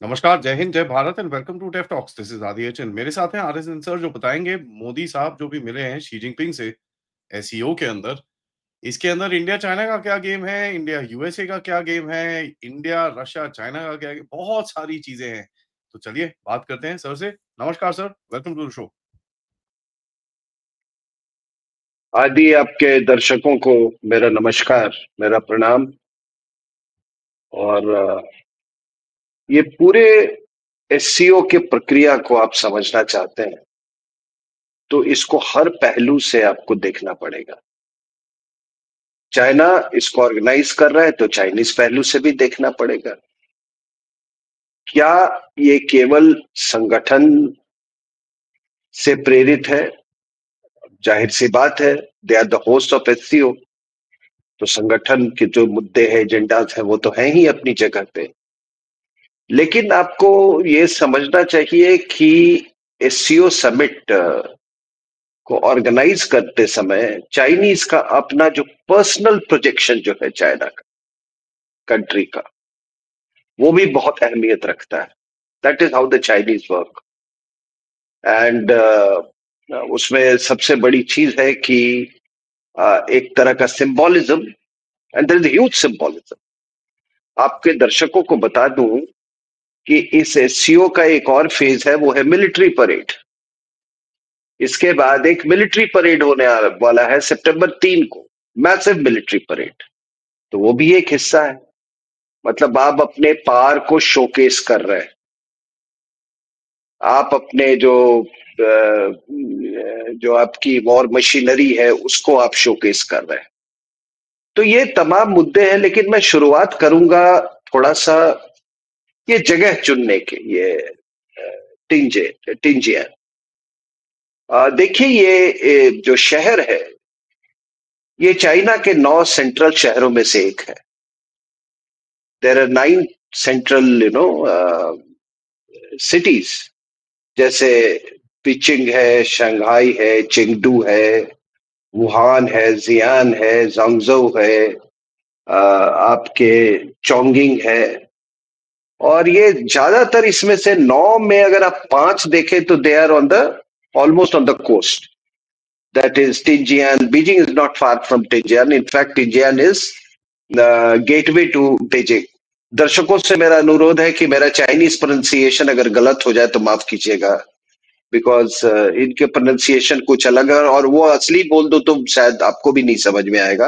नमस्कार, जय हिंद, जय Bharat and welcome to TEF talks. This is Adi HN. मेरे साथ हैं आरएसएन सर जो बताएंगे मोदी साहब जो भी मिले हैं शी जिनपिंग से एससीओ के अंदर। इसके अंदर इंडिया चाइना का क्या गेम है, इंडिया यूएसए का क्या गेम है, इंडिया रशिया चाइना का क्या गेम, बहुत सारी चीजें हैं। तो चलिए बात करते हैं सर से। नमस्कार sir, welcome to the show. आदि आपके दर्शकों को मेरा नमस्कार, मेरा प्रणाम। और ये पूरे एससीओ के प्रक्रिया को आप समझना चाहते हैं तो इसको हर पहलू से आपको देखना पड़ेगा। चाइना इसको ऑर्गेनाइज कर रहा है तो चाइनीज पहलू से भी देखना पड़ेगा। क्या ये केवल संगठन से प्रेरित है? जाहिर सी बात है, they are the host of SCO, तो संगठन के जो मुद्दे हैं, एजेंडाज हैं, वो तो हैं ही अपनी जगह पे। लेकिन आपको ये समझना चाहिए कि एससीओ समिट को ऑर्गेनाइज करते समय चाइनीज का अपना जो पर्सनल प्रोजेक्शन जो है चाइना का, कंट्री का, वो भी बहुत अहमियत रखता है। That is how the Chinese work. And उसमें सबसे बड़ी चीज है कि एक तरह का symbolism, and there is huge symbolism. आपके दर्शकों को बता दूं कि इस एससीओ का एक और फेज है, वो है मिलिट्री परेड। इसके बाद एक मिलिट्री परेड होने वाला है सितंबर 3 को, मैसिव मिलिट्री परेड। तो वो भी एक हिस्सा है। मतलब आप अपने पार को शोकेस कर रहे हैं, आप अपने जो आपकी वॉर मशीनरी है उसको आप शोकेस कर रहे हैं। तो ये तमाम मुद्दे हैं, लेकिन मैं शुरुआत करूंगा थोड़ा सा ये जगह चुनने के, ये टिंजियन। देखिए ये जो शहर है, ये चाइना के 9 सेंट्रल शहरों में से एक है। देयर आर 9 सेंट्रल सिटीज, जैसे पिचिंग है, शंघाई है, चेंगडू है, वुहान है, जियान है, जंगजो है, आपके चोंगिंग है। और ये ज्यादातर इसमें से 9 में अगर आप 5 देखें तो they are on the almost on the coast. That is Tianjin. Beijing is not far from Tianjin. In fact Tianjin is gateway to Beijing. दर्शकों से मेरा अनुरोध है कि मेरा चाइनीज प्रोनाउंसिएशन अगर गलत हो जाए तो माफ कीजिएगा, बिकॉज इनके प्रोनाउंसिएशन कुछ अलग है, और वो असली बोल दो तो शायद आपको भी नहीं समझ में आएगा।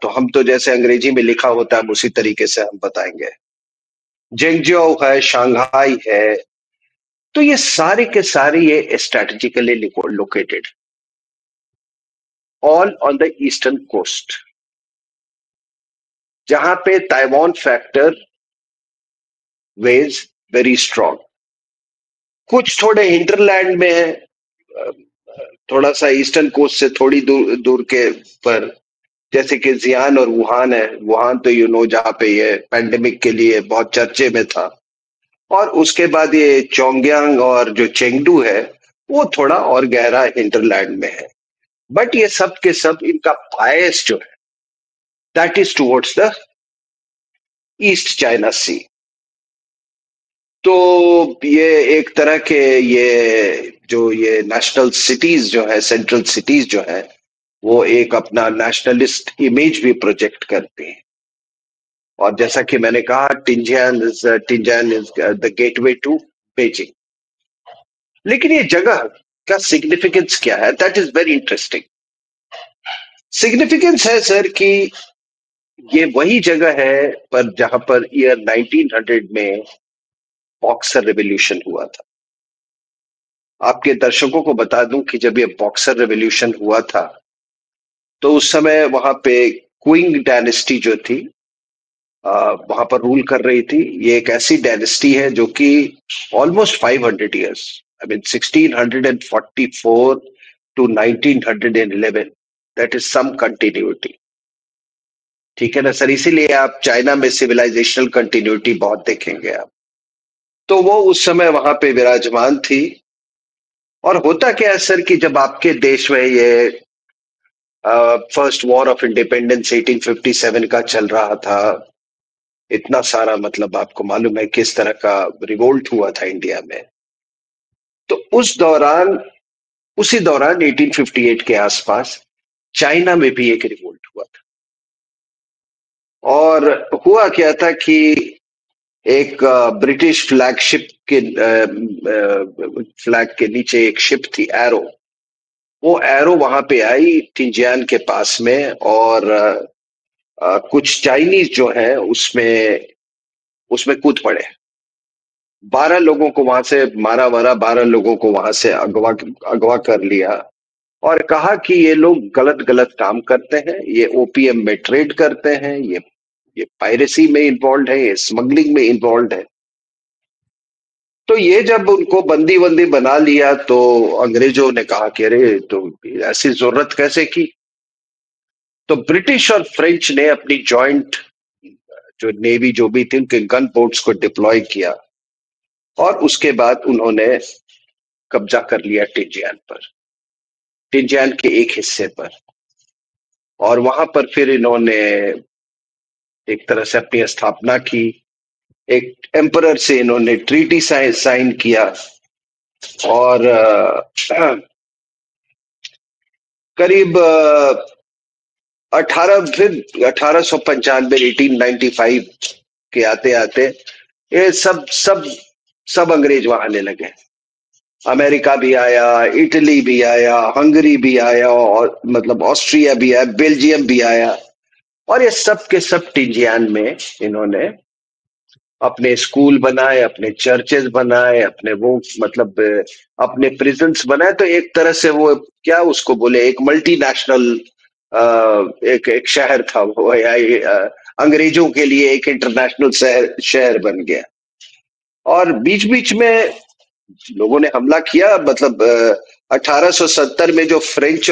तो हम तो जैसे अंग्रेजी में लिखा होता है उसी तरीके से हम बताएंगे। जेंगजियो है, शंघाई है, तो ये सारे के सारे ये strategically located, all on the eastern coast, जहां पे Taiwan factor was very strong. कुछ थोड़े हिंटरलैंड में है, थोड़ा सा ईस्टर्न कोस्ट से थोड़ी दूर दूर के पर, जैसे कि जियान और वुहान है। वुहान तो जहाँ पे ये पैंडेमिक के लिए बहुत चर्चे में था। और उसके बाद ये चोंगयांग और जो चेंगडू है, वो थोड़ा और गहरा हिंटरलैंड में है। बट ये सब के सब इनका बायस जो है, that is towards the East China Sea. तो ये एक तरह के ये नेशनल सिटीज जो है, सेंट्रल सिटीज जो है, वो एक अपना नेशनलिस्ट इमेज भी प्रोजेक्ट करते हैं। और जैसा कि मैंने कहा, Tianjin is the gateway to Beijing. लेकिन ये जगह का सिग्निफिकेंस क्या है? That is very interesting. Significance है सर कि ये वही जगह है पर जहां पर ईयर 1900 में बॉक्सर रेवोल्यूशन हुआ था। आपके दर्शकों को बता दूं कि जब ये बॉक्सर रेवोल्यूशन हुआ था तो उस समय वहां पे क्विंग डायनेस्टी जो थी वहां पर रूल कर रही थी। ये एक ऐसी डायनेस्टी है जो कि almost 500 years, I mean 1644 to 1911, that is some continuity. ठीक है ना सर? इसीलिए आप चाइना में सिविलाइजेशनल कंटिन्यूटी बहुत देखेंगे आप। तो वो उस समय वहां पे विराजमान थी। और होता क्या है सर कि जब आपके देश में ये फर्स्ट वॉर ऑफ इंडिपेंडेंस 1857 का चल रहा था, इतना सारा मतलब आपको मालूम है किस तरह का रिवोल्ट हुआ था इंडिया में। तो उसी दौरान 1858 के आसपास चाइना में भी एक रिवोल्ट हुआ था। और हुआ क्या था कि एक ब्रिटिश फ्लैगशिप के फ्लैग के नीचे एक शिप थी एरो। वो एरो वहां पे आई टिंजियान के पास में, और कुछ चाइनीज जो है उसमें उसमें कूद पड़े। 12 लोगों को वहां से मारा वारा, 12 लोगों को वहां से अगवा अगवा कर लिया, और कहा कि ये लोग गलत गलत काम करते हैं, ये ओपीएम में ट्रेड करते हैं, ये पायरेसी में इन्वॉल्व है, ये स्मगलिंग में इन्वॉल्व है। तो ये जब उनको बंदी बंदी बना लिया तो अंग्रेजों ने कहा कि अरे तो ऐसी जरूरत कैसे की। तो ब्रिटिश और फ्रेंच ने अपनी जॉइंट जो नेवी जो भी थी उनके गन बोट्स को डिप्लॉय किया, और उसके बाद उन्होंने कब्जा कर लिया टिंजियान पर, टिंजियान के एक हिस्से पर। और वहां पर फिर इन्होंने एक तरह से अपनी स्थापना की। एक एम्परर से इन्होंने ट्रीटी साइन किया, और करीब 1895 1895 के आते आते ये सब अंग्रेज वहां आने लगे। अमेरिका भी आया, इटली भी आया, हंगरी भी आया, और मतलब ऑस्ट्रिया भी आया, बेल्जियम भी आया, और ये सब के सब टिंजियान में इन्होंने अपने स्कूल बनाए, अपने चर्चेज बनाए, अपने वो मतलब अपने प्रिजन्स बनाए। तो एक तरह से वो क्या उसको बोले, एक मल्टीनेशनल एक शहर था वो, या अंग्रेजों के लिए एक इंटरनेशनल शहर बन गया। और बीच बीच में लोगों ने हमला किया, मतलब 1870 में जो फ्रेंच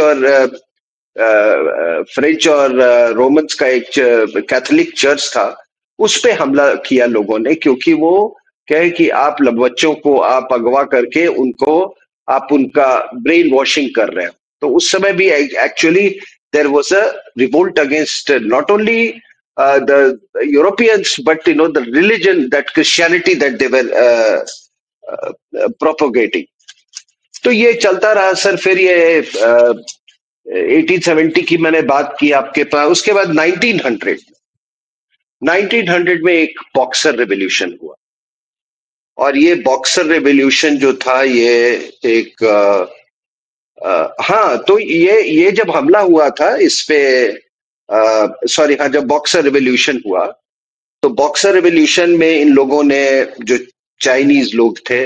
और रोमन्स का एक कैथोलिक चर्च था, उस पे हमला किया लोगों ने, क्योंकि वो कहे कि आप बच्चों को आप अगवा करके उनको आप उनका ब्रेन वॉशिंग कर रहे हैं। तो उस समय भी actually there was a revolt against not only the Europeans, but the religion, that Christianity that they were propagating. तो ये चलता रहा सर। फिर ये 1870 की मैंने बात की आपके पास। उसके बाद 1900 में एक बॉक्सर रेवोल्यूशन हुआ, और ये बॉक्सर रेवोल्यूशन जो था ये एक हाँ, तो ये जब हमला हुआ था इस पे, सॉरी हाँ, जब बॉक्सर रेवोल्यूशन हुआ, तो बॉक्सर रेवोल्यूशन में इन लोगों ने, जो चाइनीज लोग थे,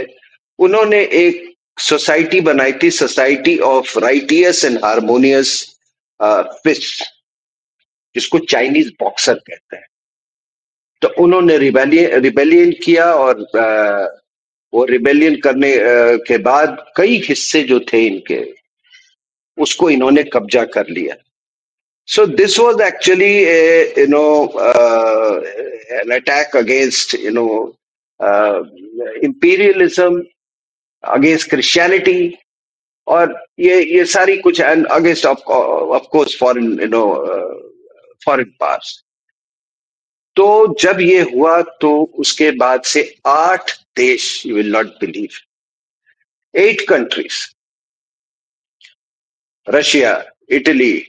उन्होंने एक सोसाइटी बनाई थी, society of righteous and harmonious fist, जिसको चाइनीज बॉक्सर कहते हैं। तो उन्होंने रिबेलियन किया, और वो रिबेलियन करने के बाद कई हिस्से जो थे इनके, उसको इन्होंने कब्जा कर लिया। So this was actually an attack against imperialism, against Christianity, और ये सारी कुछ, and against of course foreign powers। तो जब ये हुआ तो उसके बाद से 8 देश, you will not believe, 8 countries, Russia, Italy,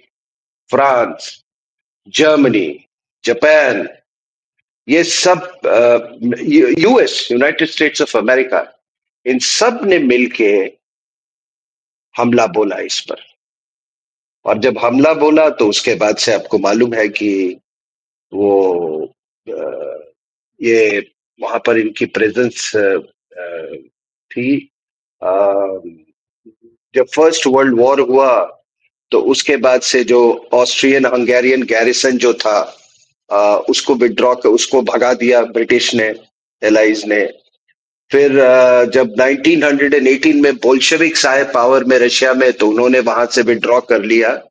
France, Germany, Japan, ये सब US, United States of America, इन सब ने मिलके हमला बोला इस पर। और जब हमला बोला तो उसके बाद से आपको मालूम है कि वो ये वहां पर इनकी प्रेजेंस थी। जब फर्स्ट वर्ल्ड वॉर हुआ तो उसके बाद से जो ऑस्ट्रियन हंगेरियन गैरिसन जो था, उसको उसको भगा दिया ब्रिटिश ने, एलाइज ने। फिर जब 1918 में बोल्शेविक्स आए पावर में रशिया में, तो उन्होंने वहां से विड्रॉ कर लिया।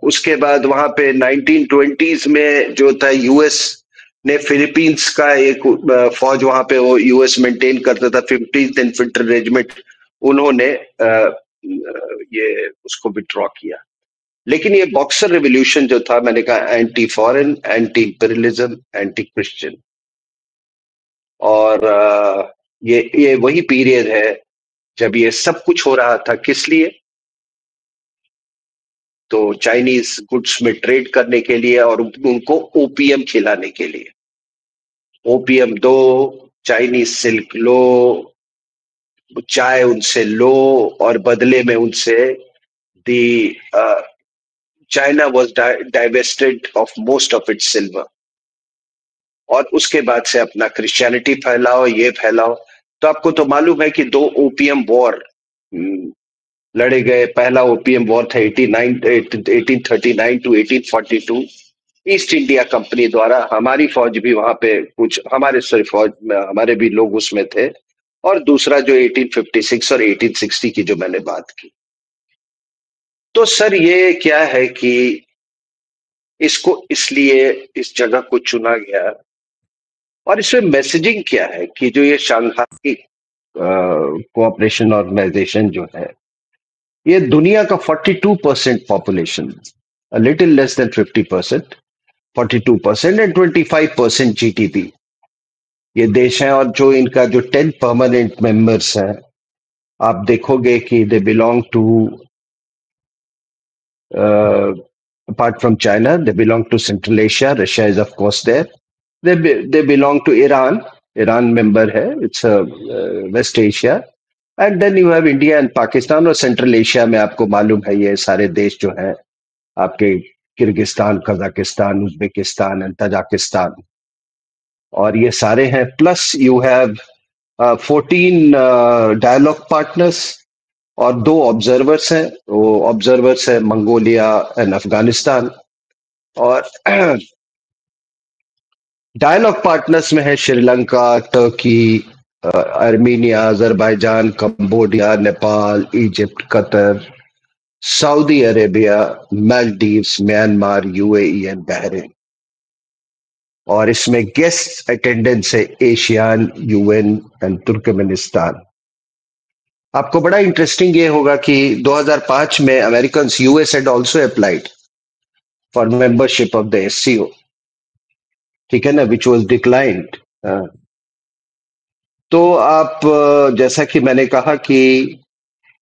उसके बाद वहां पे 1920s में जो था, यूएस ने फिलीपींस का एक फौज वहां पे वो यूएस मेंटेन करता था, 15th इन्फेंट्री रेजिमेंट, उन्होंने ये उसको विड्रॉ किया। लेकिन ये बॉक्सर रिवॉल्यूशन जो था, मैंने कहा anti foreign, anti imperialism, anti Christian. और ये वही पीरियड है जब ये सब कुछ हो रहा था। किस लिए? तो चाइनीज गुड्स में ट्रेड करने के लिए और उनको ओपीएम खिलाने के लिए। ओपीएम दो, चाइनीज सिल्क लो, चाय उनसे लो, और बदले में उनसे the China was divested of most of its silver. और उसके बाद से अपना क्रिश्चियनिटी फैलाओ, ये फैलाओ। तो आपको तो मालूम है कि 2 ओपीएम वॉर लड़े गए। पहला ओपीएम वॉर था 1839 टू 1842 ईस्ट इंडिया कंपनी द्वारा। हमारी फौज भी वहां पे कुछ, हमारे फौज में हमारे भी लोग उसमें थे। और दूसरा जो 1856 और 1860 की जो मैंने बात की। तो सर ये क्या है कि इसको इसलिए इस जगह को चुना गया, और इसमें मैसेजिंग क्या है कि जो ये शंघाई कोऑपरेशन ऑर्गेनाइजेशन जो है, ये दुनिया का 42% population, little less than 50%, 42% and 25% GDP ये देश है। और जो इनका जो 10 परमानेंट मेंबर्स हैं, आप देखोगे कि they belong to, apart from China, they belong to Central Asia. Russia is of course there. They belong to Iran. Iran member है. It's a West Asia. And then you have India and Pakistan. और Central Asia में आपको मालूम है ये सारे देश जो हैं आपके Kyrgyzstan, Kazakhstan, Uzbekistan and Tajikistan, और ये सारे हैं। Plus you have 14 dialogue partners और 2 ऑब्जर्वर्स हैं। वो ऑब्जर्वर्स है मंगोलिया एंड अफगानिस्तान। और डायलॉग पार्टनर्स में है Sri Lanka, Turkey, Armenia, Azerbaijan, Cambodia, Nepal, Egypt, Qatar, Saudi Arabia, Maldives, Myanmar, UAE and Bahrain. और इसमें गेस्ट अटेंडेंस है एशियान, यूएन एंड तुर्कमेनिस्तान। आपको बड़ा इंटरेस्टिंग ये होगा कि 2005 में American US had also applied for membership of the SCO, ठीक है ना, विच वाज डिक्लाइंड। तो आप जैसा कि मैंने कहा कि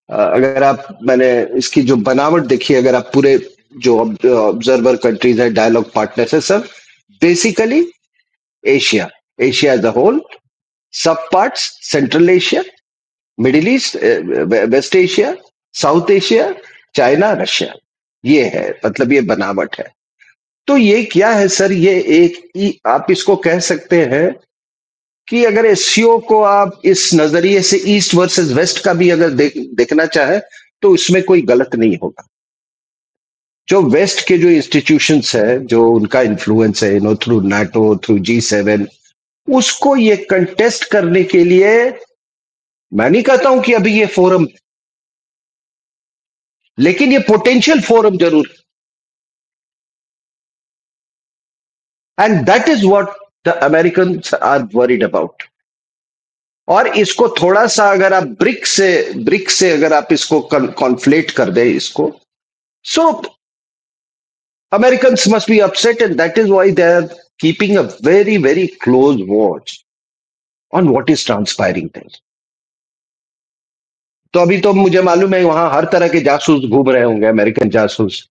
अगर आप, मैंने इसकी जो बनावट देखी, अगर आप पूरे जो ऑब्जर्वर कंट्रीज है, डायलॉग पार्टनर्स है, सब basically Asia, Asia as a whole, सब parts Central Asia, Middle East, West Asia, South Asia, China, Russia, ये है, मतलब ये बनावट है। तो ये क्या है सर? ये एक, आप इसको कह सकते हैं कि अगर एससीओ को आप इस नजरिए से ईस्ट वर्सेस वेस्ट का भी अगर देखना चाहे तो इसमें कोई गलत नहीं होगा। जो वेस्ट के जो इंस्टीट्यूशंस है, जो उनका इन्फ्लुएंस है, थ्रू नाटो, थ्रू G7, उसको ये कंटेस्ट करने के लिए, मैं नहीं कहता हूं कि अभी ये फोरम, लेकिन ये पोटेंशियल फोरम जरूर, and that is what the Americans are worried about. और इसको थोड़ा सा अगर आप ब्रिक से अगर आप इसको कॉन्फ्लेट कर दे इसको, so Americans must be upset, and that is why they are keeping a very very close watch on what is transpiring there. तो अभी तो मुझे मालूम है वहां हर तरह के जासूस घूम रहे होंगे, अमेरिकन जासूस,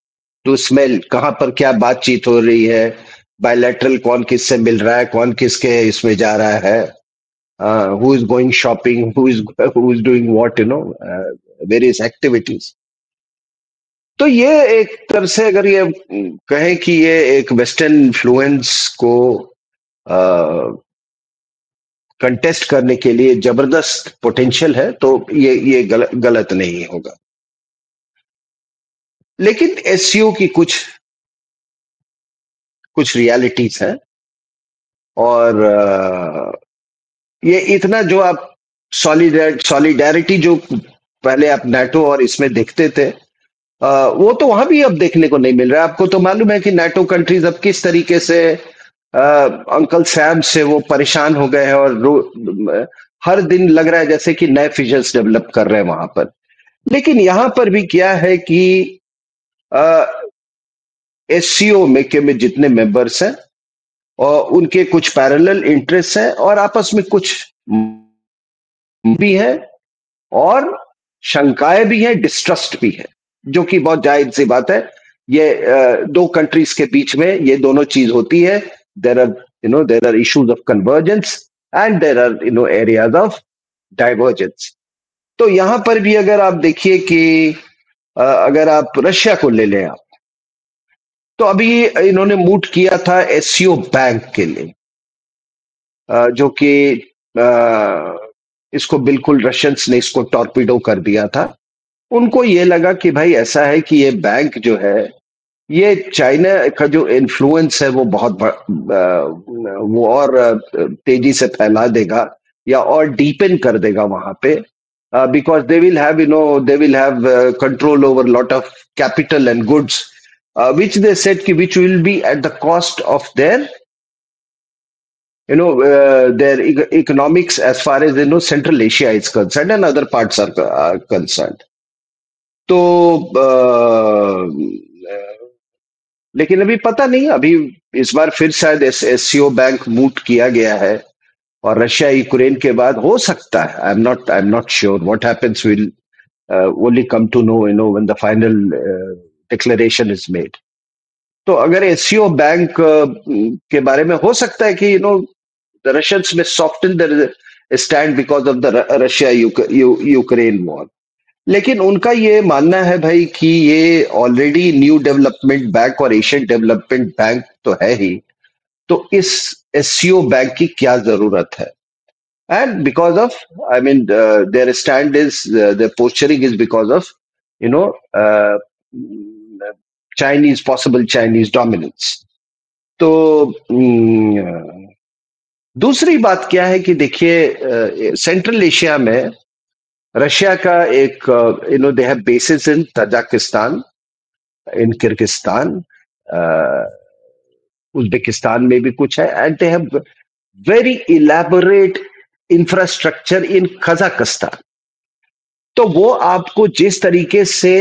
टू स्मेल कहां पर क्या बातचीत हो रही है, बायलैटरल कौन किससे मिल रहा है, कौन किसके इसमें जा रहा है, who is going shopping, who is doing what, various activities. तो ये एक तरह से अगर ये कहें कि ये एक वेस्टर्न इन्फ्लुएंस को कंटेस्ट करने के लिए जबरदस्त पोटेंशियल है, तो ये गलत नहीं होगा। लेकिन एससीओ की कुछ रियलिटीज हैं, और ये इतना जो आप सॉलिडेरिटी जो पहले आप नाटो और इसमें देखते थे, वो तो वहां भी अब देखने को नहीं मिल रहा है। आपको तो मालूम है कि नाटो कंट्रीज अब किस तरीके से अंकल सैम से वो परेशान हो गए हैं, और हर दिन लग रहा है जैसे कि नए फिशर्स डेवलप कर रहे हैं वहां पर। लेकिन यहां पर भी क्या है कि एससीओ में जितने मेंबर्स हैं और उनके कुछ पैरेलल इंटरेस्ट हैं और आपस में कुछ भी है और शंकाएं भी हैं, डिस्ट्रस्ट भी है, जो कि बहुत जायज सी बात है। ये दो कंट्रीज के बीच में ये दोनों चीज होती है। There are issues of convergence and there are areas of divergence. तो यहां पर भी अगर आप देखिए कि अगर आप रशिया को ले लें आप, तो अभी इन्होंने मूव किया था एससीओ बैंक के लिए, जो कि इसको बिल्कुल रशियंस ने इसको टॉर्पीडो कर दिया था। उनको ये लगा कि भाई ऐसा है कि ये बैंक जो है ये चाइना का जो इन्फ्लुएंस है वो बहुत वो और तेजी से फैला देगा या और डीपन कर देगा वहां पे, because they will have control over lot of capital and goods which they said ki which will be at the cost of their their economics as far as Central Asia is concerned and other parts are concerned. तो लेकिन अभी पता नहीं, अभी इस बार फिर शायद SCO bank move किया गया है और रशिया यूक्रेन के बाद हो सकता है, I am not sure what happens, will only come to know when the final declaration is made. तो अगर एससीओ बैंक के बारे में हो सकता है कि the Russians may soften their stand because of the Russia Ukraine war. लेकिन उनका ये मानना है भाई कि ये ऑलरेडी न्यू डेवलपमेंट बैंक और एशियन डेवलपमेंट बैंक तो है ही, तो इस एससीओ बैंक की क्या जरूरत है। And because of I mean their stand is their posturing is because of Chinese possible Chinese dominance. तो दूसरी बात क्या है कि देखिए सेंट्रल एशिया में रशिया का एक they have bases in Tajikistan, in Kyrgyzstan, Uzbekistan में भी कुछ है, and they have very elaborate infrastructure in Kazakhstan. तो वो आपको जिस तरीके से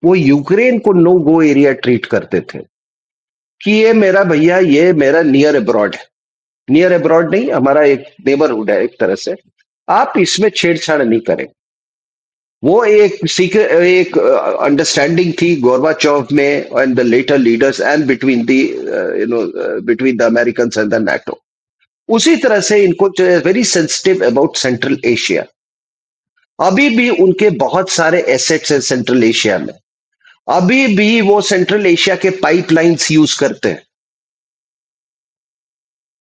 वो यूक्रेन को नो गो एरिया ट्रीट करते थे कि ये मेरा भैया, ये मेरा नियर अब्रॉड है, नियर अब्रॉड नहीं, हमारा एक नेबरहुड है एक तरह से, आप इसमें छेड़छाड़ नहीं करें। वो एक अंडरस्टैंडिंग थी गोरबाचोव में and the later leaders and between between the American and the NATO. उसी तरह से इनको very sensitive about central Asia. अभी भी उनके बहुत सारे एसेट्स हैं सेंट्रल एशिया में, अभी भी वो सेंट्रल एशिया के पाइपलाइंस यूज करते हैं,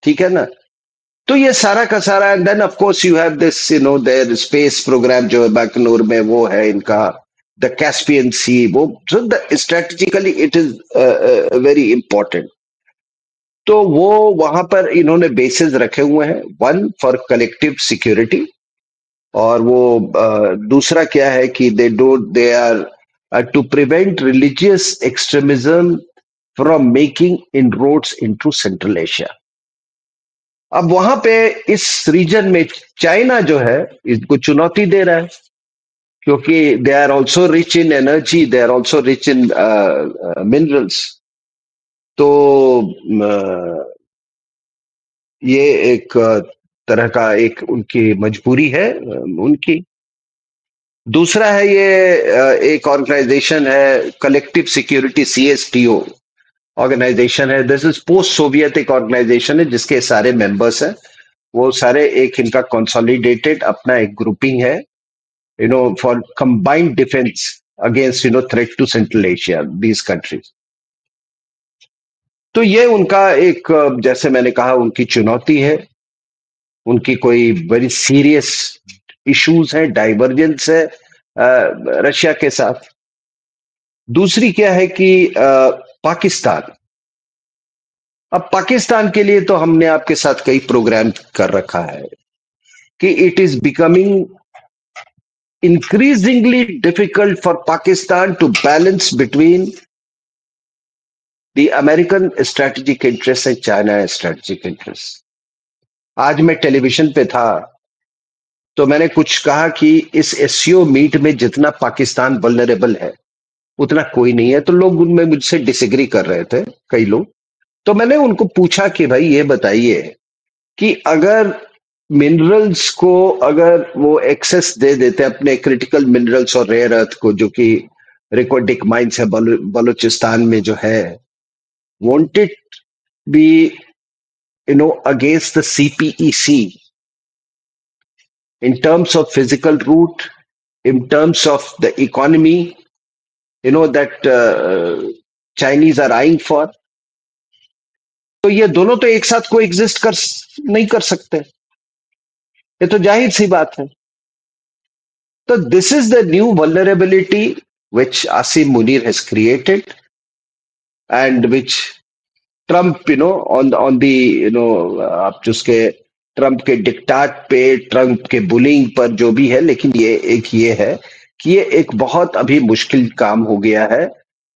ठीक है ना। तो ये सारा का सारा, and then of course you have this their space program जो है बैकनूर में, वो है इनका द कैस्पियन सी, वो strategically it is very important. तो वो वहां पर इन्होंने बेसेस रखे हुए हैं, वन फॉर कलेक्टिव सिक्योरिटी, और वो दूसरा क्या है कि they are to prevent religious extremism from making inroads into central Asia. अब वहां पे इस रीजन में चाइना जो है इसको चुनौती दे रहा है, क्योंकि they are also rich in energy, they are also rich in minerals. तो ये एक तरह का एक उनकी मजबूरी है उनकी। दूसरा है ये एक ऑर्गेनाइजेशन है कलेक्टिव सिक्योरिटी, CSTO ऑर्गेनाइजेशन है। दिस इज पोस्ट सोवियतिक ऑर्गेनाइजेशन है जिसके सारे मेंबर्स हैं, वो सारे एक इनका कंसोलिडेटेड अपना एक ग्रुपिंग है, for combined defence against threat to central Asia, these countries. तो ये उनका एक, जैसे मैंने कहा, उनकी चुनौती है, उनकी कोई वेरी सीरियस इश्यूज है, डाइवर्जेंस है रशिया के साथ। दूसरी क्या है कि पाकिस्तान, अब पाकिस्तान के लिए तो हमने आपके साथ कई प्रोग्राम कर रखा है कि it is becoming increasingly difficult for Pakistan to balance between the American strategic interests and China strategic interests. आज मैं टेलीविजन पे था तो मैंने कुछ कहा कि इस एससीओ मीट में जितना पाकिस्तान वल्नरेबल है उतना कोई नहीं है। तो लोग उनमें मुझसे डिसएग्री कर रहे थे, कई लोग। तो मैंने उनको पूछा कि भाई ये बताइए कि अगर मिनरल्स को अगर वो एक्सेस दे देते अपने क्रिटिकल मिनरल्स और रेयर अर्थ को, जो कि रिकॉर्डिक माइंस है बलूचिस्तान में जो है, won't it be against the CPEC in terms of physical root, in terms of the economy, that Chinese are eyeing for? तो ये दोनों तो एक साथ को एग्जिस्ट नहीं कर सकते, ये तो जाहिर सी बात है। तो this is the new vulnerability which Asim Munir has created, and which Trump, on the, आप जिसके ट्रंप के डिक्टाट पे, ट्रंप के बुलिंग पर जो भी है, लेकिन ये है कि ये एक बहुत अभी मुश्किल काम हो गया है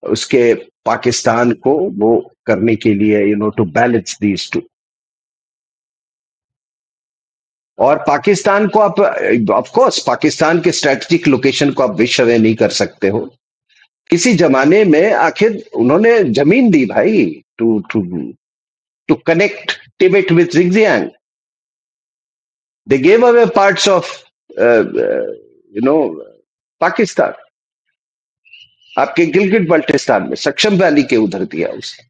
उसके पाकिस्तान को वो करने के लिए, टू बैलेंस दीज टू। और पाकिस्तान को आप, ऑफ कोर्स पाकिस्तान के स्ट्रेटेजिक लोकेशन को आप विश अवे नहीं कर सकते हो। किसी जमाने में आखिर उन्होंने जमीन दी भाई to to to connect Tibet with Xinjiang. They gave away parts of, Pakistan, आपके गिलगिट बल्टिस्तान में सक्षम वैली के उधर दिया उसे।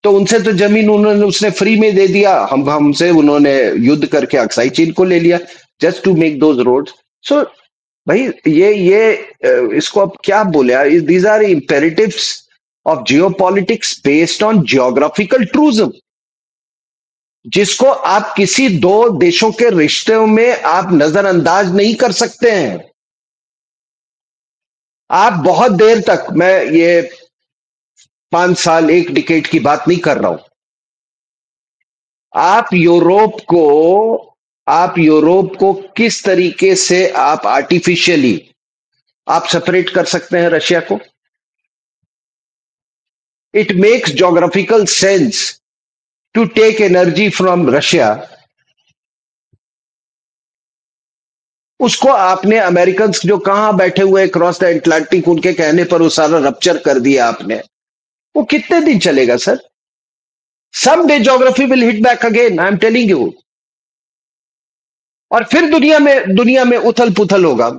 तो उनसे तो जमीन उसने फ्री में दे दिया, हमसे उन्होंने युद्ध करके अक्साई चीन को ले लिया, just to make those roads. So भाई ये इसको अब क्या बोले, these are imperatives of geopolitics based on geographical truism, जिसको आप किसी दो देशों के रिश्तों में आप नजरअंदाज नहीं कर सकते हैं। आप बहुत देर तक, मैं ये 5 साल 1 डिकेड की बात नहीं कर रहा हूं, आप यूरोप को किस तरीके से आप आर्टिफिशियली आप सेपरेट कर सकते हैं रशिया को? It makes geographical sense to take energy from Russia। उसको आपने अमेरिकन जो कहां बैठे हुए क्रॉस द अटलांटिक, उनके कहने पर वो सारा रप्चर कर दिया आपने। वो कितने दिन चलेगा sir? Some day geography will hit back again, I am telling you. और फिर दुनिया में उथल पुथल होगा।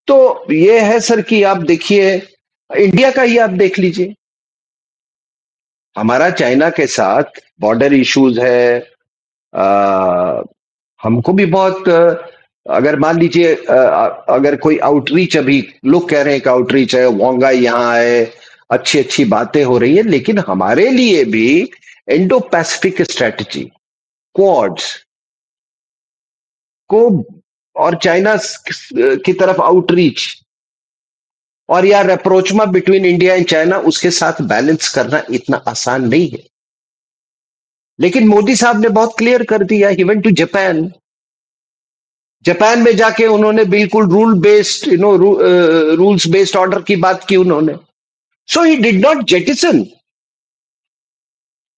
तो ये है सर कि आप देखिए, इंडिया का ही आप देख लीजिए, हमारा चाइना के साथ बॉर्डर इश्यूज है। हमको भी बहुत, अगर मान लीजिए अगर कोई आउटरीच, अभी लोग कह रहे हैं कि आउटरीच है, वांगा यहां है, अच्छी अच्छी बातें हो रही है, लेकिन हमारे लिए भी इंडो पैसिफिक स्ट्रेटजी, क्वाड्स को और चाइना की तरफ आउटरीच, और यार अप्रोचमा बिटवीन इंडिया एंड चाइना, उसके साथ बैलेंस करना इतना आसान नहीं है। लेकिन मोदी साहब ने बहुत क्लियर कर दिया, he went to Japan. Japan में जाके उन्होंने बिल्कुल रूल्स बेस्ड ऑर्डर की बात की उन्होंने। So he did not jettison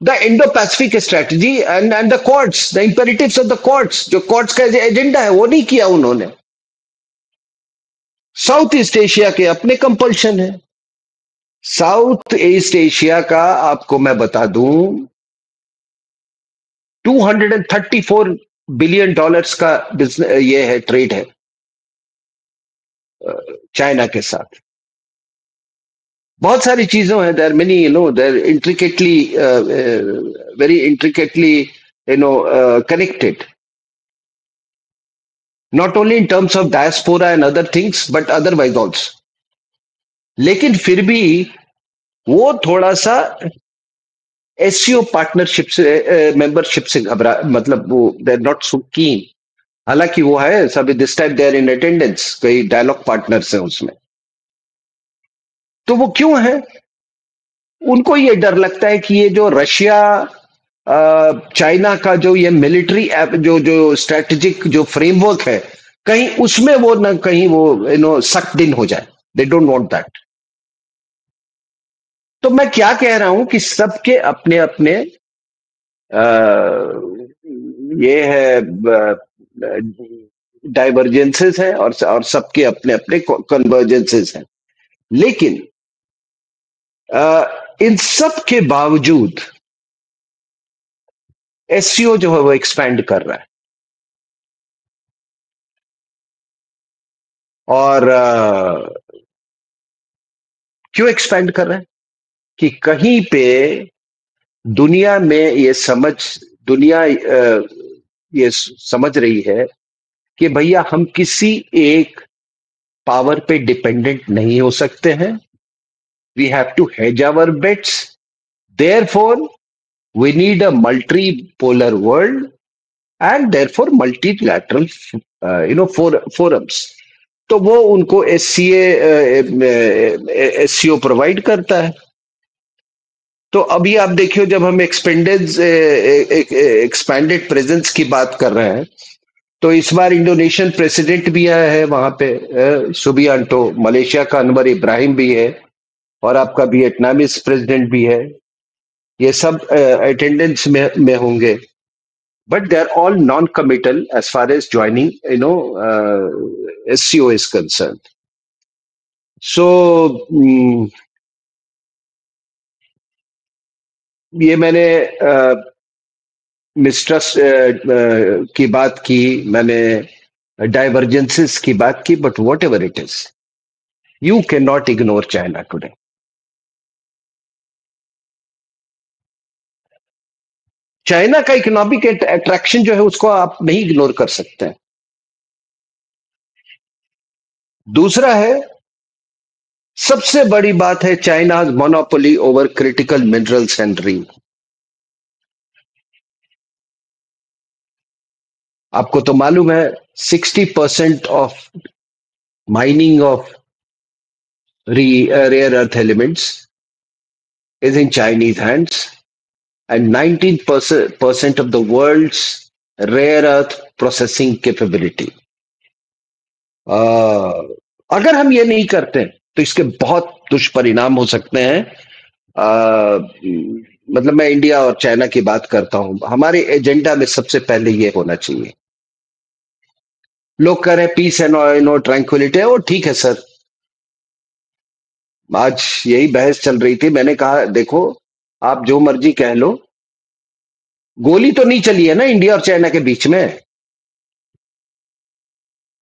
the Indo Pacific strategy and the quads, the imperatives of the quads, जो क्वाड्स का एजेंडा है वो नहीं किया उन्होंने। साउथ ईस्ट एशिया के अपने कंपल्शन है। साउथ ईस्ट एशिया का आपको मैं बता दूं, $234 बिलियन का बिजनेस, ये है, ट्रेड है चाइना के साथ। बहुत सारी चीजों है, they're many, they're intricately, very intricately, connected, not only in terms of diaspora and other things but otherwise also। लेकिन फिर भी वो थोड़ा सा एससीओ पार्टनरशिप से, मेंबरशिप से घबरा, मतलब वो दे आर नॉट सो कीन। हालांकि वो है सभी, this time they are in attendance, कई डायलॉग पार्टनर्स हैं उसमें। तो वो क्यों है? उनको ये डर लगता है कि ये जो रशिया चाइना का जो ये मिलिट्री जो स्ट्रेटेजिक जो फ्रेमवर्क है, कहीं उसमें वो ना कहीं वो सक्ड इन हो जाए। They don't want that. तो मैं क्या कह रहा हूं कि सबके अपने अपने ये है डाइवर्जेंसेस हैं और सबके अपने अपने कन्वर्जेंसेस हैं, लेकिन इन सब के बावजूद एससीओ जो है वो एक्सपैंड कर रहा है। और क्यों एक्सपैंड कर रहा है? कि कहीं पे दुनिया में दुनिया ये समझ रही है कि भैया हम किसी एक पावर पे डिपेंडेंट नहीं हो सकते हैं। We have to hedge our bets, therefore we need a multi polar world and therefore multilateral forums. तो वो उनको एससीओ प्रोवाइड करता है। तो अभी आप देखियो, जब हम एक्सपैंडेड प्रेजेंस की बात कर रहे हैं, तो इस बार इंडोनेशियन प्रेसिडेंट भी आया है वहां पे, सुबियांटो। मलेशिया का अनवर इब्राहिम भी है, और आपका वियतनामीज प्रेसिडेंट भी है। ये सब अटेंडेंस में होंगे, but they are all non committal as far as joining SCO is concern. So ये मैंने मिस्ट्रस्ट की बात की, मैंने डाइवर्जेंसेस की बात की, but what ever it is, you can not ignore China today. China का इकोनॉमिक अट्रैक्शन जो है उसको आप नहीं इग्नोर कर सकते हैं। दूसरा है, सबसे बड़ी बात है, China monopoly over critical minerals and री। आपको तो मालूम है 60% of mining of rare earth elements is in Chinese hands, and 19% of the world's rare earth processing capability. अगर हम ये नहीं करते तो इसके बहुत दुष्परिणाम हो सकते हैं। मतलब मैं इंडिया और चाइना की बात करता हूं, हमारे एजेंडा में सबसे पहले ये होना चाहिए। लोग कह रहे हैं पीस एंड ट्रैंक्विलिटी है, वो ठीक है सर। आज यही बहस चल रही थी, मैंने कहा देखो, आप जो मर्जी कह लो, गोली तो नहीं चली है ना इंडिया और चाइना के बीच में।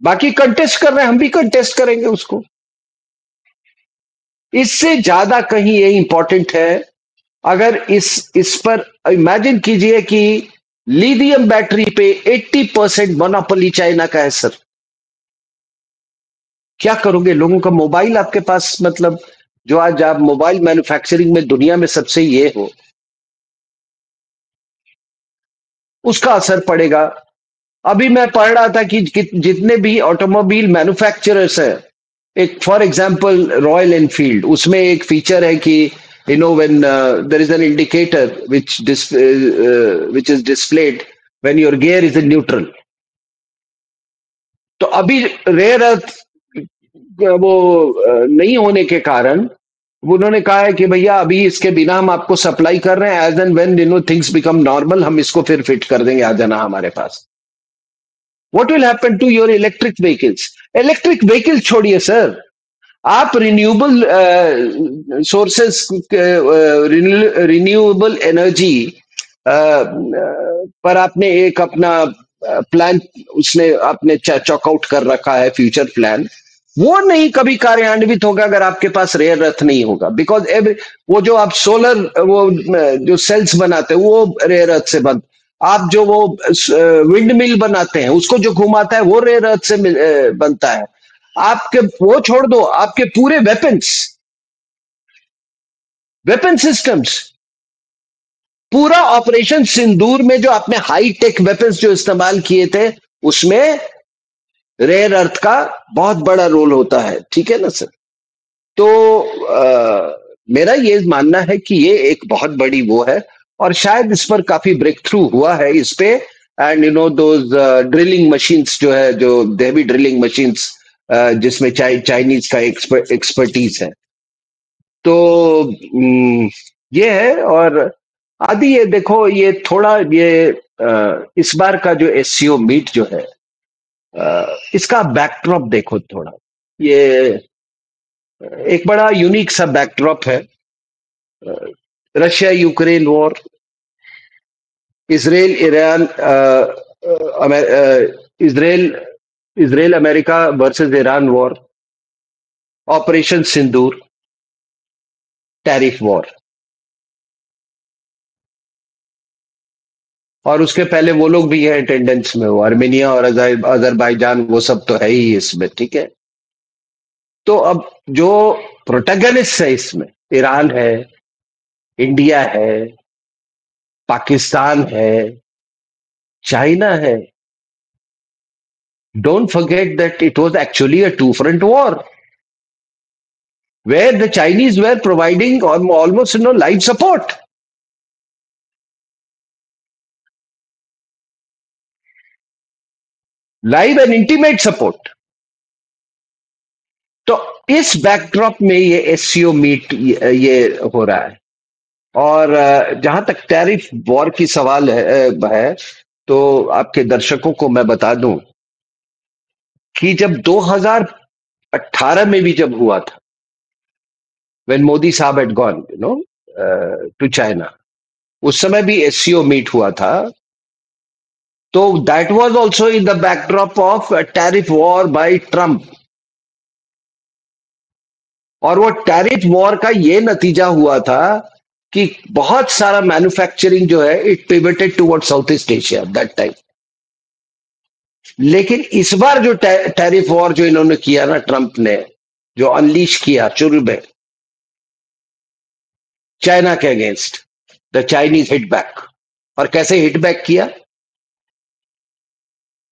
बाकी कंटेस्ट कर रहे हैं, हम भी कंटेस्ट करेंगे उसको। इससे ज्यादा कहीं ये इंपॉर्टेंट है, अगर इस पर इमेजिन कीजिए कि लिथियम बैटरी पे 80% मोनोपोली चाइना का है सर। क्या करोगे? लोगों का मोबाइल आपके पास, मतलब जो आज आप मोबाइल मैन्युफैक्चरिंग में दुनिया में सबसे ये हो, उसका असर पड़ेगा। अभी मैं पढ़ रहा था कि जितने भी ऑटोमोबाइल मैन्युफैक्चरर्स हैं, एक फॉर एग्जांपल रॉयल एनफील्ड, उसमें एक फीचर है कि when there is an indicator which is displayed when your gear is in neutral। तो अभी रेयर अर्थ वो नहीं होने के कारण उन्होंने कहा है कि भैया अभी इसके बिना हम आपको सप्लाई कर रहे हैं, as and when things become normal हम इसको फिर फिट कर देंगे, आ जाना हमारे पास। What will happen to your electric vehicles? Electric vehicle छोड़िए सर, आप रिन्यूएबल सोर्सेस, रिन्यूएबल एनर्जी पर आपने एक अपना प्लान, उसने आपने चॉकआउट कर रखा है, फ्यूचर प्लान। वो नहीं कभी कार्यान्वित होगा अगर आपके पास रेयर अर्थ नहीं होगा। बिकॉज वो जो आप सोलर वो जो सेल्स बनाते हैं वो रेयर अर्थ से बन, आप जो वो विंड मिल बनाते हैं उसको जो घुमाता है वो रेयर अर्थ से बनता है। आपके वो छोड़ दो, आपके पूरे वेपन सिस्टम्स, पूरा ऑपरेशन सिंदूर में जो आपने हाई टेक वेपन्स जो इस्तेमाल किए थे, उसमें रेयर अर्थ का बहुत बड़ा रोल होता है। ठीक है ना सर? तो मेरा ये मानना है कि ये एक बहुत बड़ी वो है, और शायद इस पर काफी ब्रेक थ्रू हुआ है इस पे। एंड दोज ड्रिलिंग मशीन्स जो है, जो हेवी ड्रिलिंग मशीन्स जिसमें चाइनीज का एक्सपर्टीज है, तो ये है। और आदि ये देखो, ये थोड़ा ये इस बार का जो एससीओ मीट जो है, इसका बैकड्रॉप देखो थोड़ा, ये एक बड़ा यूनिक सा बैकड्रॉप है। Russia Ukraine war, Israel Iran, Israel Israel America versus Iran war, operation Sindoor, tariff war. और उसके पहले वो लोग भी हैं अटेंडेंस में, वो आर्मेनिया और अजरबैजान, वो सब तो है ही इसमें, ठीक है। तो अब जो प्रोटैगनिस्ट है इसमें, ईरान है, इंडिया है, पाकिस्तान है, चाइना है। Don't forget that it was actually a two-front war where the Chinese were providing almost live support. Live and intimate support. तो इस बैकड्रॉप में ये एससीओ मीट ये हो रहा है। और जहां तक टैरिफ वॉर की सवाल है, तो आपके दर्शकों को मैं बता दूं कि जब 2018 में भी जब हुआ था, when Modi साहब had gone, to China, उस समय भी एससीओ मीट हुआ था। तो that was also in the backdrop of tariff war by Trump. और वो टैरिफ वॉर का ये नतीजा हुआ था कि बहुत सारा मैन्युफैक्चरिंग जो है it pivoted toward south east Asia that time. लेकिन इस बार जो टैरिफ वॉर जो इन्होंने किया ना, ट्रम्प ने जो अनलीश किया शुरू में चाइना के against, the Chinese hit back. और कैसे हिट बैक किया?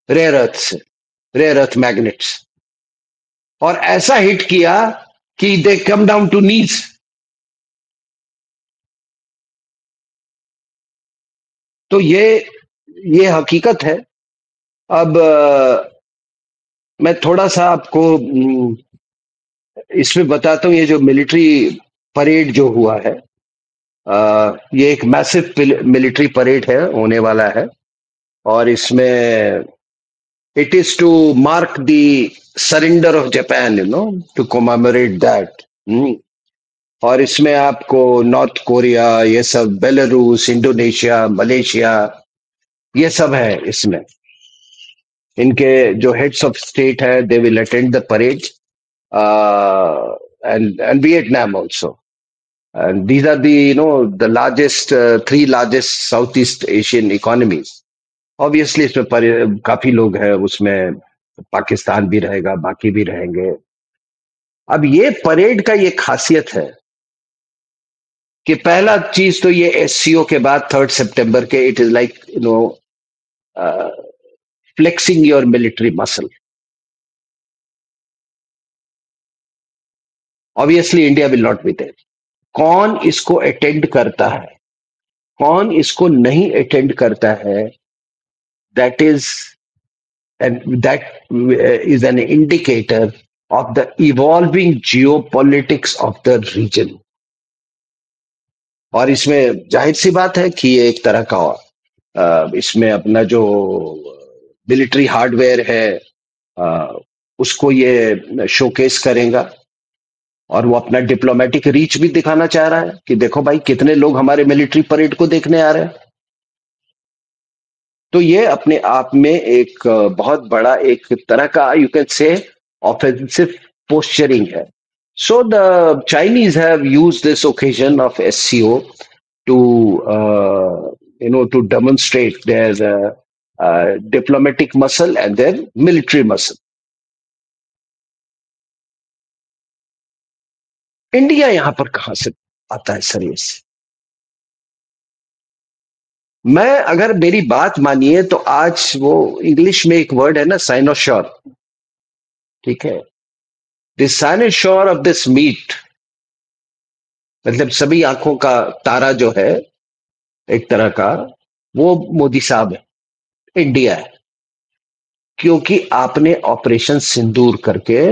रेयर अर्थ से, रेयर अर्थ मैग्नेट्स। और ऐसा हिट किया कि दे कम डाउन टू नीज। तो ये हकीकत है। अब मैं थोड़ा सा आपको इसमें बताता हूं। ये जो मिलिट्री परेड जो हुआ है, ये एक मैसिव मिलिट्री परेड है, होने वाला है। और इसमें it is to mark the surrender of Japan, to commemorate that. और इसमें आपको नॉर्थ कोरिया, ये सब, बेलारूस, इंडोनेशिया, मलेशिया, ये सब है इसमें। इनके जो हेड्स ऑफ स्टेट है, they will attend the parade, and Vietnam also. And these are the largest, three largest Southeast Asian economies. Obviously इसमें काफी लोग हैं, उसमें पाकिस्तान भी रहेगा, बाकी भी रहेंगे। अब ये परेड का ये खासियत है कि पहला चीज तो ये एससीओ के बाद 3 सितंबर के, it is like flexing your military muscle. Obviously India will not be there. कौन इसको अटेंड करता है, कौन इसको नहीं अटेंड करता है, that is an indicator of the evolving geopolitics of the region. और इसमें जाहिर सी बात है कि ये एक तरह का इसमें अपना जो मिलिट्री हार्डवेयर है उसको ये शोकेस करेगा। और वो अपना डिप्लोमेटिक रीच भी दिखाना चाह रहा है कि देखो भाई, कितने लोग हमारे मिलिट्री परेड को देखने आ रहे हैं। तो ये अपने आप में एक बहुत बड़ा एक तरह का, you can say, offensive posturing है। So the Chinese have used this occasion of SCO to, to demonstrate their diplomatic muscle and their military muscle. India यहां पर कहां से आता है सर? ये मैं, अगर मेरी बात मानिए तो आज वो इंग्लिश में एक वर्ड है ना, साइनोश्योर, ठीक है। द साइनोश्योर ऑफ दिस मीट, मतलब सभी आंखों का तारा जो है एक तरह का, वो मोदी साहब है, इंडिया है। क्योंकि आपने ऑपरेशन सिंदूर करके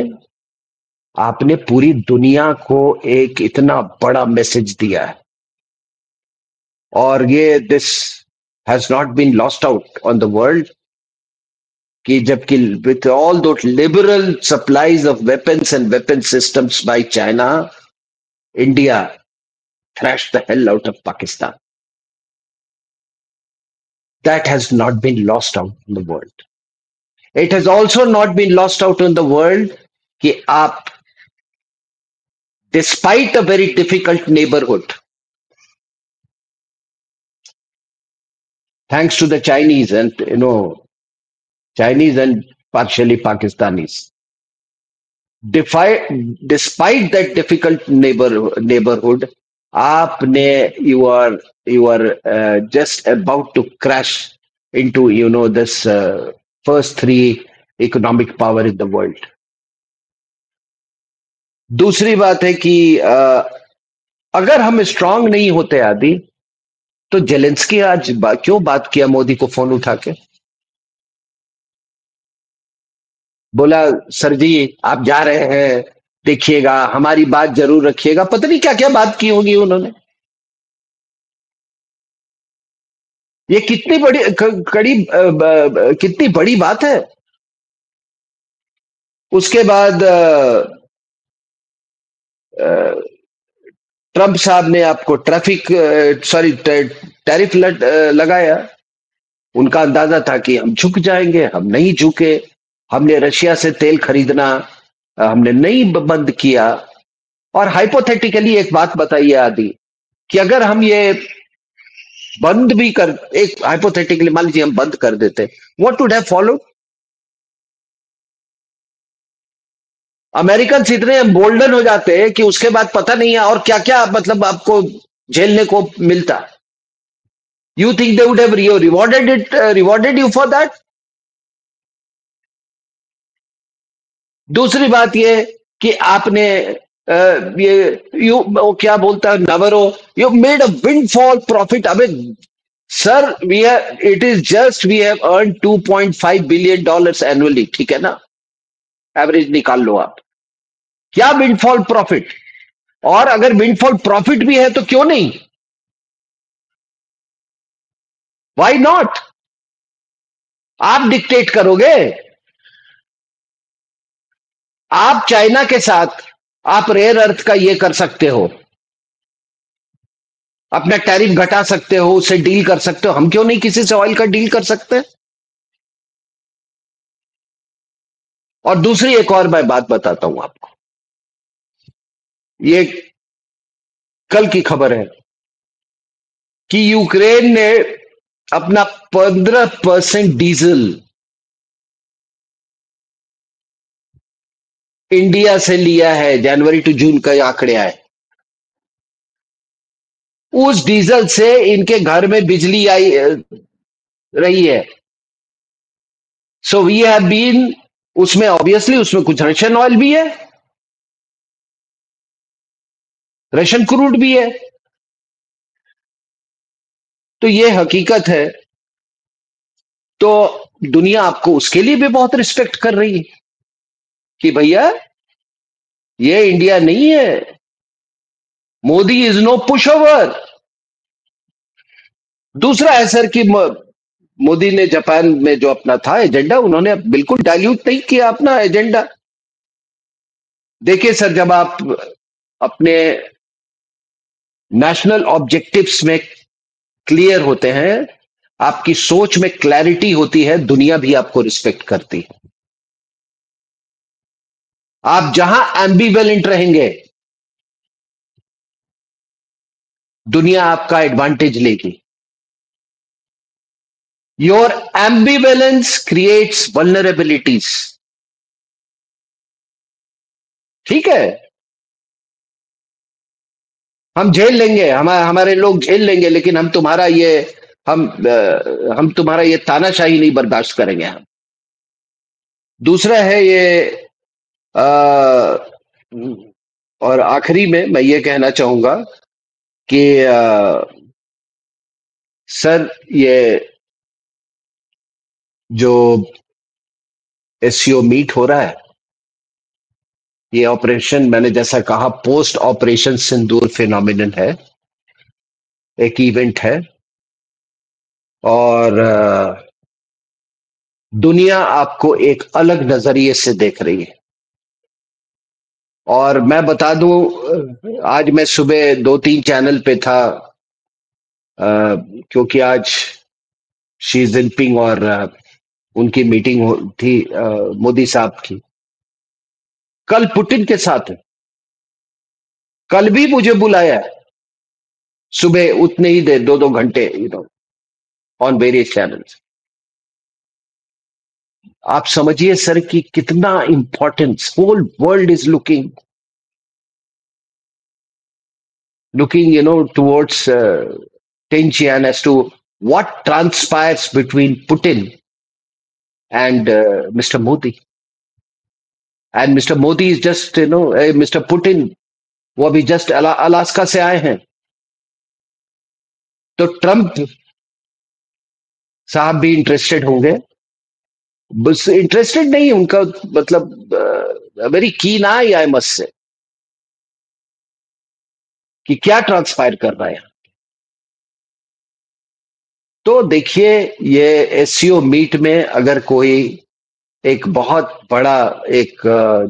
आपने पूरी दुनिया को एक इतना बड़ा मैसेज दिया है। और ये this has not been lost out on the world. कि जबकि with all those liberal supplies of weapons and weapon systems by China, India thrashed the hell out of Pakistan. That has not been lost out in the world. It has also not been lost out in the world कि आप despite a very difficult neighborhood, thanks to the Chinese and Chinese and partially Pakistanis, despite that difficult neighborhood, you are just about to crash into this first three economic power in the world. दूसरी बात है कि अगर हम strong नहीं होते आदि तो जेलेंस्की आज क्यों बात किया मोदी को फोन उठा के बोला सर जी आप जा रहे हैं देखिएगा हमारी बात जरूर रखिएगा पता नहीं क्या क्या बात की होगी उन्होंने ये कितनी बड़ी बात है उसके बाद ट्रंप साहब ने आपको टैरिफ लगाया उनका अंदाजा था कि हम झुक जाएंगे हम नहीं झुके हमने रशिया से तेल खरीदना हमने नहीं बंद किया और हाइपोथेटिकली एक बात बताइए आदि कि अगर हम ये बंद भी कर एक हाइपोथेटिकली मान लीजिए हम बंद कर देते what would have followed American इतने बोल्डन हो जाते हैं कि उसके बाद पता नहीं है और क्या क्या मतलब आपको झेलने को मिलता you think they would have rewarded you for that दूसरी बात ये कि आपने क्या बोलता है Navarro you made a windfall profit अबे sir it is just we have earn $2.5 billion annually ठीक है ना एवरेज निकाल लो आप क्या विंडफॉल प्रॉफिट और अगर विंडफॉल प्रॉफिट भी है तो क्यों नहीं व्हाई नॉट आप डिक्टेट करोगे आप चाइना के साथ आप रेयर अर्थ का ये कर सकते हो अपना टैरिफ घटा सकते हो उससे डील कर सकते हो हम क्यों नहीं किसी से ऑयल का डील कर सकते और दूसरी एक और मैं बात बताता हूं आपको ये कल की खबर है कि यूक्रेन ने अपना 15% डीजल इंडिया से लिया है जनवरी टू जून का आंकड़े आए उस डीजल से इनके घर में बिजली आई रही है सो वी हैव बीन उसमें ऑब्वियसली उसमें कुछ रशियन ऑयल भी है रशियन क्रूड भी है तो ये हकीकत है तो दुनिया आपको उसके लिए भी बहुत रिस्पेक्ट कर रही है कि भैया ये इंडिया नहीं है Modi is no pushover दूसरा है सर कि मोदी ने जापान में जो अपना था एजेंडा उन्होंने बिल्कुल डाइल्यूट नहीं किया अपना एजेंडा देखिए सर जब आप अपने नेशनल ऑब्जेक्टिव्स में क्लियर होते हैं आपकी सोच में क्लैरिटी होती है दुनिया भी आपको रिस्पेक्ट करती है आप जहां एम्बिवेलेंट रहेंगे दुनिया आपका एडवांटेज लेगी योर एम्बिवेलेंस क्रिएट्स वल्नरेबिलिटीज ठीक है हम झेल लेंगे हमारे लोग झेल लेंगे लेकिन हम तुम्हारा ये तानाशाही नहीं बर्दाश्त करेंगे हम दूसरा है ये और आखिरी में मैं ये कहना चाहूंगा कि सर ये जो एससीओ मीट हो रहा है ये ऑपरेशन मैंने जैसा कहा पोस्ट ऑपरेशन सिंदूर फिनोमिनन है एक इवेंट है और दुनिया आपको एक अलग नजरिए से देख रही है। और मैं बता दूं, आज मैं सुबह 2-3 चैनल पे था, क्योंकि आज शी जिनपिंग और उनकी मीटिंग थी मोदी साहब की। कल पुतिन के साथ है, कल भी मुझे बुलाया है सुबह उतने ही देर 2-2 घंटे, ऑन वेरियस चैनल्स। आप समझिए सर कि कितना importance whole world is looking towards Tianjian as to what transpires between Putin and Mr. Modi. And Mr. Modi is just, Mr. Putin, वो अभी जस्ट अलास्का से आए हैं। तो ट्रंप साहब भी इंटरेस्टेड होंगे, बस इंटरेस्टेड नहीं, उनका मतलब very keen I I must say कि क्या ट्रांसपायर कर रहा है। तो देखिए, ये एससीओ मीट में अगर कोई एक बहुत बड़ा एक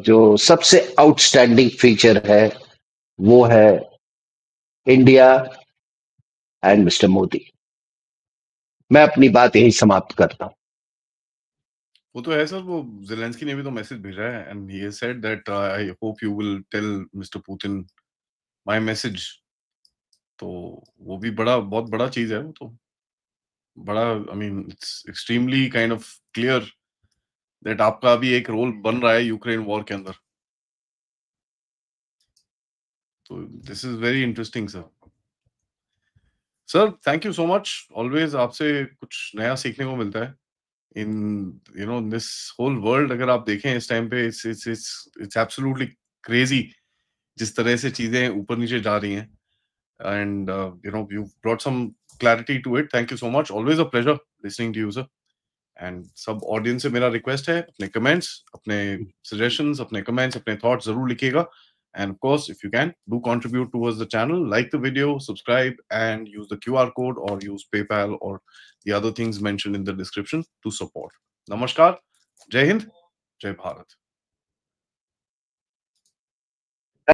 जो सबसे आउटस्टैंडिंग फीचर है वो है इंडिया एंड मिस्टर मोदी। मैं अपनी बात यही समाप्त करता हूं। वो तो है सर, वो ज़ेलेंस्की ने भी तो मैसेज भेजा है and he has said that I hope you will tell mister Putin my message. तो वो भी बहुत बड़ा चीज है वो तो। बड़ा, I mean it's extremely kind of clear that आपका अभी एक रोल बन रहा है यूक्रेन वॉर के अंदर। तो this is very interesting sir. Sir thank you so much, always आपसे कुछ नया सीखने को मिलता है इन दिस होल वर्ल्ड। अगर आप देखें इस टाइम पे इट्स एब्सोल्युटली क्रेजी जिस तरह से चीजें ऊपर नीचे जा रही हैं। And you brought some clarity to it. Thank you so much, always a pleasure listening to you sir. And सब ऑडियंस से मेरा रिक्वेस्ट है, अपने कमेंट्स, अपने सजेशंस, अपने कमेंट्स, अपने थॉट्स जरूर लिखिएगा। And of course, if you can, do contribute towards the channel, like the video, subscribe, and use the QR code or use PayPal or the other things mentioned in the description to support. Namaskar, Jai Hind, Jai Bharat.